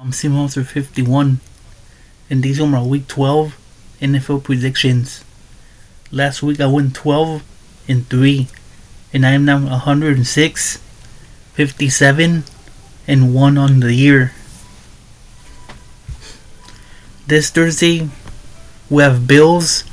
I'm Monster 51, and these are my Week 12 NFL predictions. Last week I went 12-3, and I am now 106, 57, and 1 on the year. This Thursday, we have Bills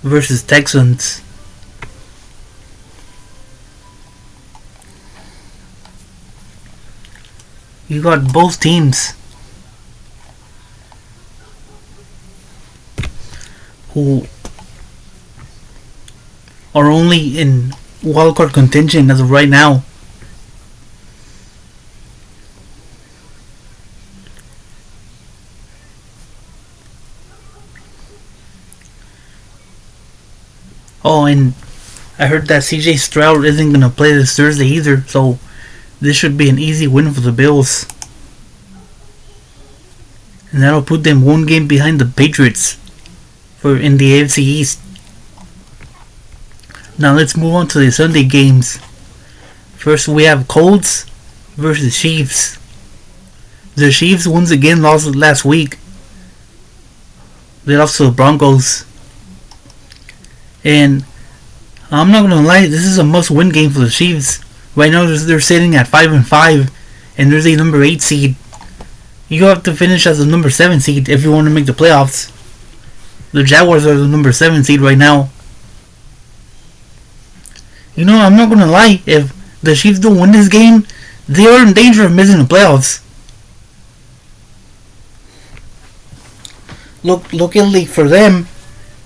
versus Texans. You got both teams who are only in wildcard contention as of right now. Oh, and I heard that CJ Stroud isn't going to play this Thursday either, so this should be an easy win for the Bills. And that'll put them one game behind the Patriots in the AFC East. Now let's move on to the Sunday games. First we have Colts versus Chiefs. The Chiefs once again lost last week. They lost to the Broncos. And I'm not gonna lie, this is a must-win game for the Chiefs. Right now they're sitting at 5-5, and there's a number 8 seed. You have to finish as the number 7 seed if you want to make the playoffs. The Jaguars are the number 7 seed right now. You know, I'm not gonna lie, if the Chiefs don't win this game, they are in danger of missing the playoffs. Luckily for them,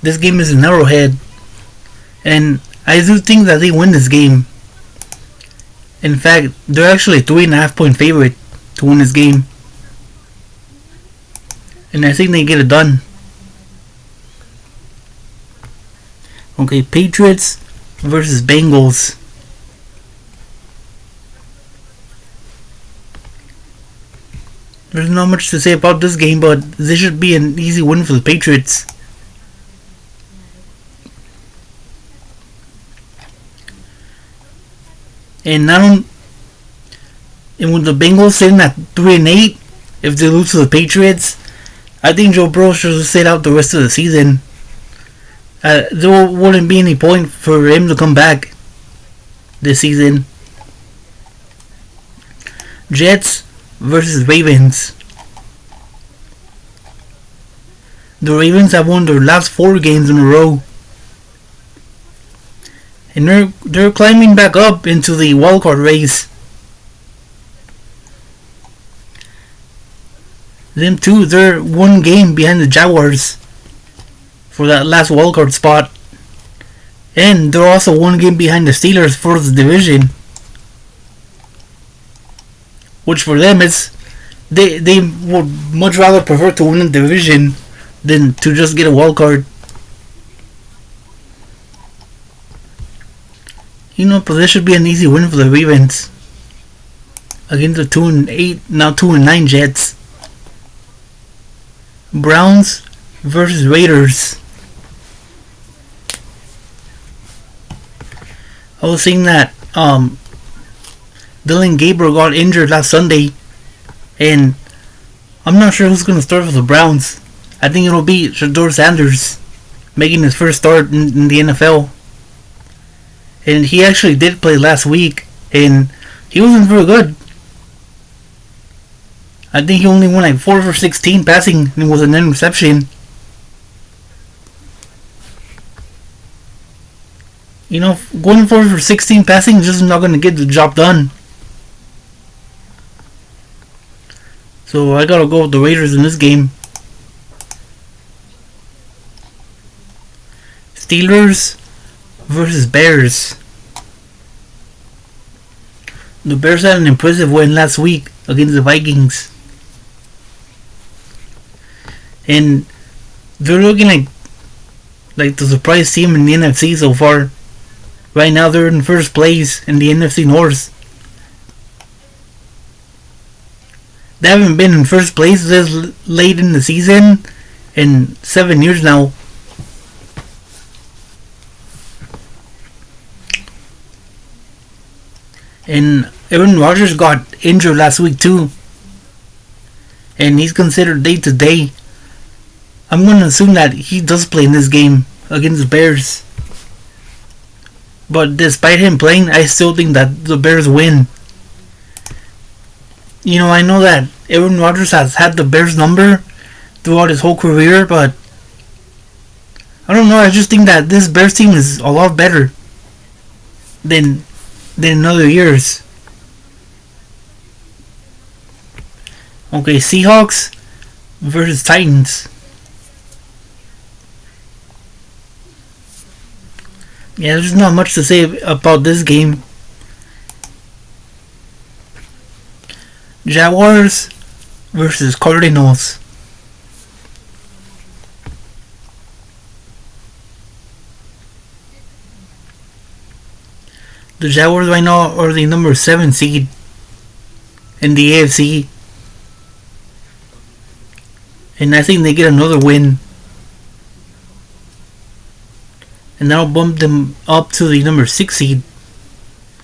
this game is in Arrowhead, and I do think that they win this game. In fact, they're actually a 3.5 point favorite to win this game, and I think they get it done. Okay, Patriots versus Bengals. There's not much to say about this game, but this should be an easy win for the Patriots. And with the Bengals sitting at 3-8, if they lose to the Patriots, I think Joe Burrow should sit out the rest of the season. There wouldn't be any point for him to come back this season. Jets versus Ravens. The Ravens have won their last 4 games in a row, and they're climbing back up into the wildcard race. Them too, they're 1 game behind the Jaguars for that last wildcard spot, and they're also 1 game behind the Steelers for the division, which for them is they would much rather prefer to win the division than to just get a wildcard. You know, but this should be an easy win for the Ravens against the 2-8, now 2-9 Jets. Browns versus Raiders. I was seeing that Dylan Gabriel got injured last Sunday, and I'm not sure who's going to start for the Browns. I think it'll be Shedeur Sanders making his first start in the NFL. And he actually did play last week, and he wasn't very good. I think he only went like 4 for 16 passing, and it was an interception. You know, going 4 for 16 passing is just not going to get the job done. So I gotta go with the Raiders in this game. Steelers versus Bears. The Bears had an impressive win last week against the Vikings, and they're looking like the surprise team in the NFC so far. Right now they're in first place in the NFC North. They haven't been in first place this late in the season in 7 years now. And Aaron Rodgers got injured last week too. and he's considered day to day. I'm gonna assume that he does play in this game against the Bears. But despite him playing, I still think that the Bears win. I know that Aaron Rodgers has had the Bears number throughout his whole career, but I don't know. I just think that this Bears team is a lot better than in other years. Okay, Seahawks versus Titans. Yeah, there's not much to say about this game. Jaguars versus Cardinals. The Jaguars right now are the number 7 seed in the AFC. And I think they get another win. And that'll bump them up to the number 6 seed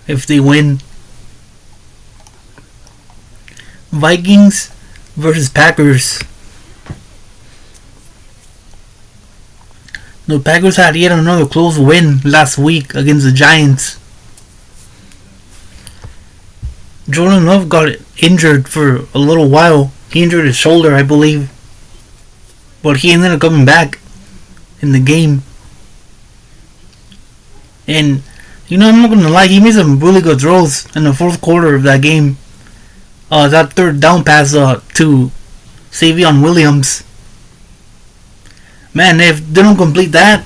if they win. Vikings versus Packers. The Packers had yet another close win last week against the Giants. Jordan Love got injured for a little while. He injured his shoulder, I believe. But he ended up coming back in the game. And, I'm not gonna lie, he made some really good throws in the fourth quarter of that game. That third down pass to Savion Williams. Man, if they don't complete that,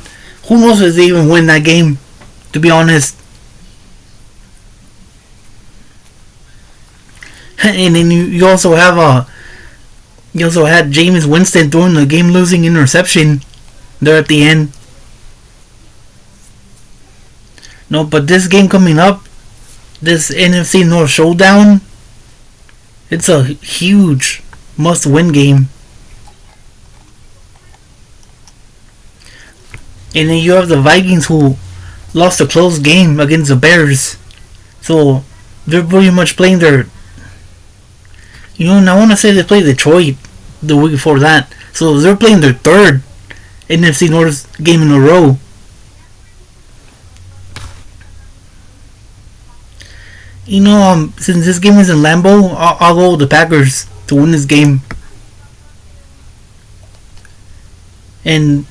who knows if they even win that game, to be honest. And then you also have had Jameis Winston throwing the game-losing interception there at the end. No, but this game coming up, this NFC North Showdown, it's a huge must-win game. And then you have the Vikings who lost a close game against the Bears. So they're pretty much playing their... and I want to say they played Detroit the week before that. So they're playing their third NFC North game in a row. Since this game is in Lambeau, I'll go with the Packers to win this game. And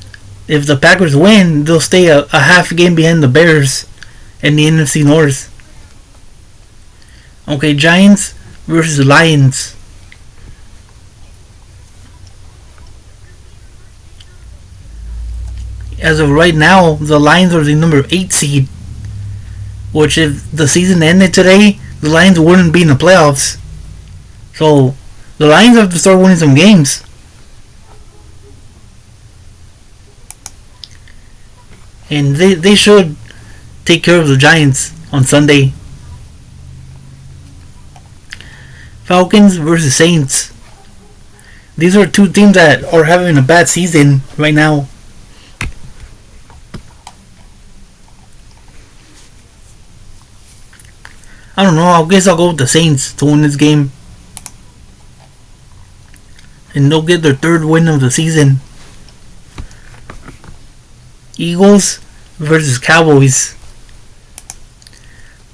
if the Packers win, they'll stay a half game behind the Bears in the NFC North. Okay, Giants versus Lions. As of right now, the Lions are the number 8 seed. Which, if the season ended today, the Lions wouldn't be in the playoffs. So, the Lions have to start winning some games. And they should take care of the Giants on Sunday. Falcons versus Saints. These are two teams that are having a bad season right now. I don't know, I guess I'll go with the Saints to win this game. And they'll get their third win of the season. Eagles versus Cowboys.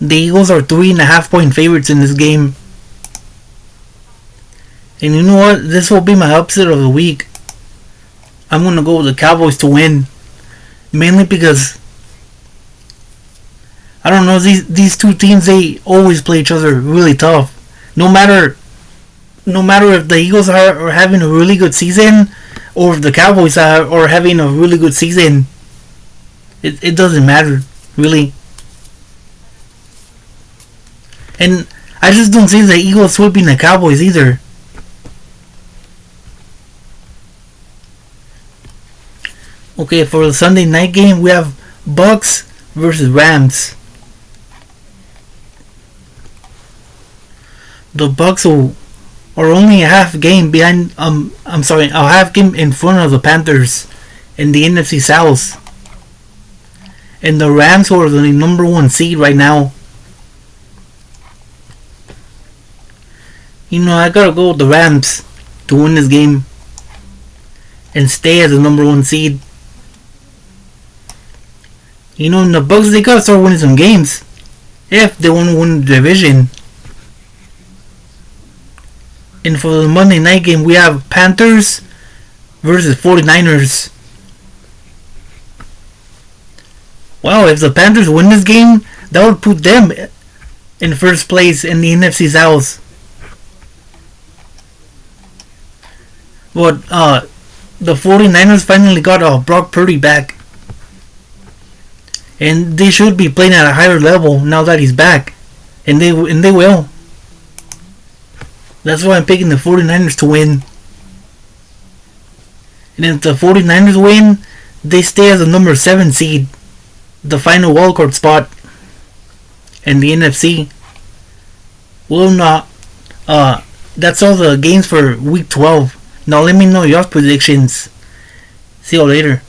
The Eagles are 3.5 point favorites in this game. And you know what? This will be my upset of the week. I'm going to go with the Cowboys to win. Mainly because, I don't know, these two teams, they always play each other really tough. No matter if the Eagles are having a really good season or if the Cowboys are having a really good season. It doesn't matter, really. And I just don't see the Eagles sweeping the Cowboys either. Okay, for the Sunday night game, we have Bucks versus Rams. The Bucks are only a half game behind. A half game in front of the Panthers in the NFC South. And the Rams are the number 1 seed right now. I gotta go with the Rams to win this game and stay as the number 1 seed. You know, the Bucks, they gotta start winning some games if they want to win the division. And for the Monday night game, we have Panthers versus 49ers. Wow, if the Panthers win this game, that would put them in first place in the NFC South. But the 49ers finally got Brock Purdy back. And they should be playing at a higher level now that he's back. And they will. That's why I'm picking the 49ers to win. And if the 49ers win, they stay as the number 7 seed. The final wildcard spot in the NFC. Well, not. That's all the games for week 12. Now let me know your predictions. See you later.